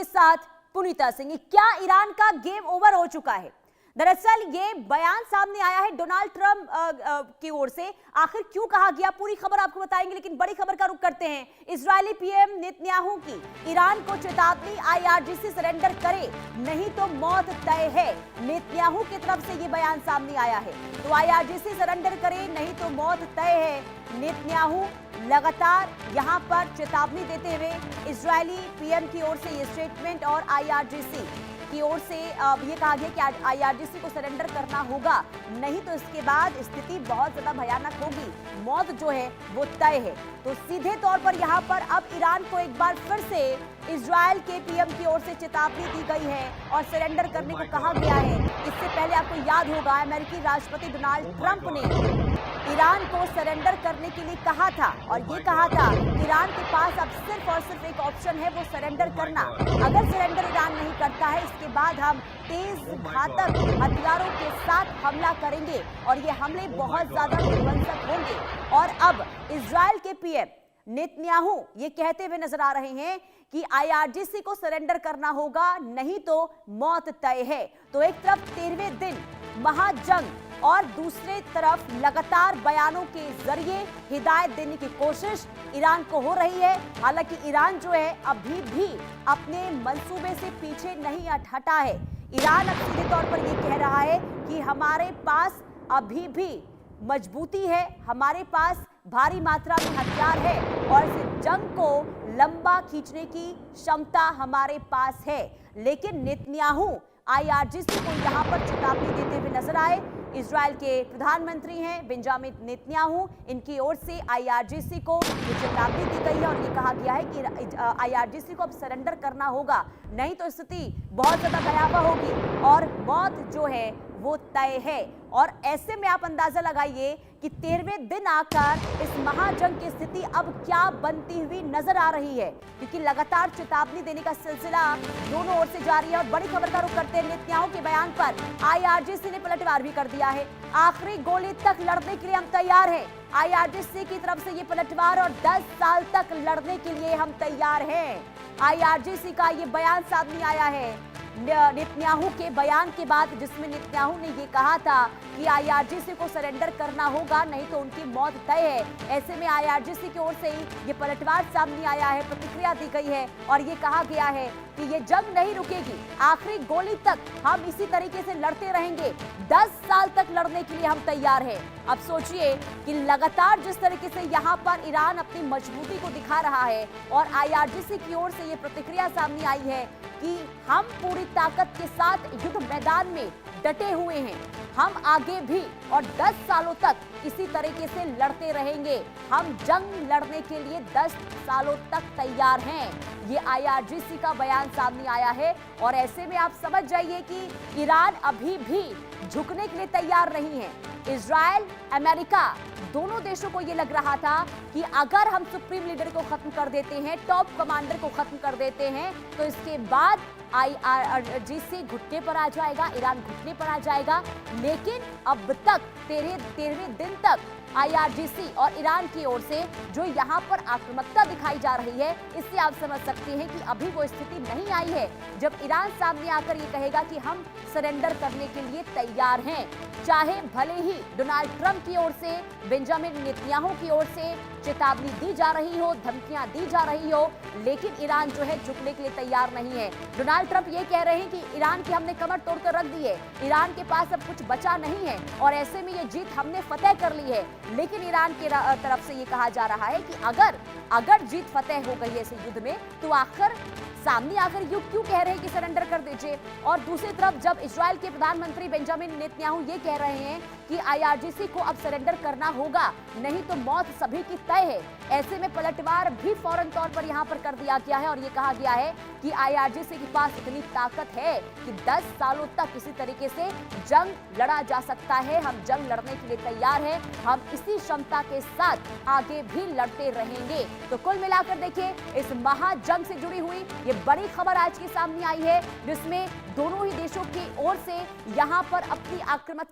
आपके साथ पुनीता सिंह। क्या ईरान का गेम ओवर हो चुका है? दरअसल ये बयान सामने आया है डोनाल्ड ट्रंप की ओर से। आखिर क्यों कहा गया, पूरी खबर आपको बताएंगे, लेकिन बड़ी खबर का रुख करते हैं। इजरायली पीएम नेतन्याहू की ईरान को चेतावनी, आईआरजीसी सरेंडर करे नहीं तो मौत तय है। नेतन्याहू की तरफ से ये बयान सामने आया है। तो आईआरजीसी सरेंडर करे नहीं तो मौत तय है। नेतन्याहू लगातार यहां पर चेतावनी देते हुए इजरायली पीएम की ओर से ये स्टेटमेंट और आईआरजीसी की ओर से ये कहा गया कि आईआरजीसी को सरेंडर करना होगा, नहीं तो इसके बाद स्थिति बहुत ज्यादा भयानक होगी, मौत जो है वो तय है। तो सीधे तौर पर यहाँ पर अब ईरान को एक बार फिर से इजरायल के पीएम की ओर से चेतावनी दी गई है और सरेंडर करने को कहा गया है। इससे पहले आपको याद होगा अमेरिकी राष्ट्रपति डोनाल्ड ट्रंप ने ईरान को सरेंडर करने के लिए कहा था और ये कहा था ईरान के पास अब सिर्फ और सिर्फ एक ऑप्शन है, वो सरेंडर करना। अगर सरेंडर ईरान नहीं करता है, इसके बाद हम तेज घातक हथियारों के साथ हमला करेंगे और ये हमले बहुत ज्यादा विध्वंसक होंगे। और अब इजरायल के पीएम नेतन्याहू ये कहते हुए नजर आ रहे हैं कि आईआरजीसी को सरेंडर करना होगा, नहीं तो मौत तय है। तो एक तरफ 13वें दिन महाजंग और दूसरे तरफ लगातार बयानों के जरिए हिदायत देने की कोशिश ईरान को हो रही है। हालांकि ईरान जो है अभी भी अपने मंसूबे से पीछे नहीं हटा है। ईरान अब सीधे तौर पर यह कह रहा है कि हमारे पास अभी भी मजबूती है, हमारे पास भारी मात्रा में हथियार है और इस जंग को लंबा खींचने की क्षमता हमारे पास है। लेकिन नेतन्याहू आईआरजीसी को यहां पर चेतावनी देते हुए नजर आए। इजरायल के प्रधानमंत्री हैं बेंजामिन नेतन्याहू, इनकी ओर से आईआरजीसी को चेतावनी दी गई है और ये कहा गया है कि आईआरजीसी को अब सरेंडर करना होगा, नहीं तो स्थिति बहुत ज्यादा भयावह होगी और मौत जो है वो तय है। और ऐसे में आप अंदाजा लगाइए कि 13वें दिन आकर इस महाजंग की स्थिति अब क्या बनती हुई नजर आ रही है, क्योंकि लगातार चेतावनी देने का सिलसिला दोनों ओर से जारी है। और बड़ी खबर का रुख करते हैं नेतन्याहू के बयान पर। आईआरजीसी ने पलटवार भी कर दिया है, आखिरी गोली तक लड़ने के लिए हम तैयार हैं। आईआरजीसी की तरफ से ये पलटवार और 10 साल तक लड़ने के लिए हम तैयार हैं। आईआरजीसी का ये बयान सामने आया है नेतन्याहू के बयान के बाद, जिसमें नेतन्याहू ने ये कहा था कि आईआरजीसी को सरेंडर करना होगा, नहीं तो उनकी मौत तय है। ऐसे में आईआरजीसी की ओर से ही ये पलटवार सामने आया है, प्रतिक्रिया दी गई है और ये कहा गया है कि ये जंग नहीं रुकेगी, आखिरी गोली तक हम इसी तरीके से लड़ते रहेंगे, 10 साल तक लड़ने के लिए हम तैयार हैं। अब सोचिए कि लगातार जिस तरीके से यहाँ पर ईरान अपनी मजबूती को दिखा रहा है और आईआरजीसी की ओर से ये प्रतिक्रिया सामने आई है कि हम पूरी ताकत के साथ युद्ध मैदान में डटे हुए हैं, हम आगे भी और 10 सालों तक इसी तरीके से लड़ते रहेंगे, हम जंग लड़ने के लिए 10 सालों तक तैयार हैं। ये आईआरजीसी का बयान सामने आया है और ऐसे में आप समझ जाइए कि ईरान अभी भी झुकने के लिए तैयार नहीं है। इजरायल, अमेरिका, दोनों देशों को यह लग रहा था कि अगर हम सुप्रीम लीडर को खत्म कर देते हैं, टॉप कमांडर को खत्म कर देते हैं, तो इसके बाद आईआरजीसी घुटने पर आ जाएगा, ईरान घुटने पर आ जाएगा। लेकिन अब तक 13वें दिन तक आईआरजीसी और ईरान की ओर से जो यहाँ पर आक्रामकता दिखाई जा रही है, इससे आप समझ सकते हैं कि अभी वो स्थिति नहीं आई है जब ईरान सामने आकर ये कहेगा कि हम सरेंडर करने के लिए तैयार हैं। चाहे भले ही डोनाल्ड ट्रंप की ओर से, बेंजामिन नेतन्याहू की ओर से चेतावनी दी जा रही हो, धमकियां दी जा रही हो, लेकिन ईरान जो है झुकने के लिए तैयार नहीं है। डोनाल्ड ट्रंप ये कह रहे हैं कि ईरान की हमने कमर तोड़कर रख दी है, ईरान के पास अब कुछ बचा नहीं है और ऐसे में ये जीत हमने फतेह कर ली है। लेकिन ईरान की तरफ से ये कहा जा रहा है कि अगर जीत फतेह हो गई है इस युद्ध में, तो आखिर सामने आकर क्यों कह रहे हैं कि सरेंडर कर दीजिए। और दूसरी तरफ जब इजरायल के प्रधानमंत्री बेंजामिन नेतन्याहू ये कह रहे हैं कि आईआरजीसी को अब सरेंडर करना होगा, नहीं तो मौत सभी की तय है, ऐसे में पलटवार भी फौरन तौर पर यहाँ पर कर दिया गया है और ये कहा गया है कि आईआरजीसी के पास इतनी ताकत है कि 10 सालों तक इसी तरीके से जंग लड़ा जा सकता है। हम जंग लड़ने के लिए तैयार हैं, हम इसी क्षमता के साथ आगे भी लड़ते रहेंगे। तो कुल मिलाकर देखिए, इस महाजंग से जुड़ी हुई ये बड़ी खबर आज के सामने आई है, जिसमें दोनों ही देशों की ओर से यहाँ पर अपनी आक्रामक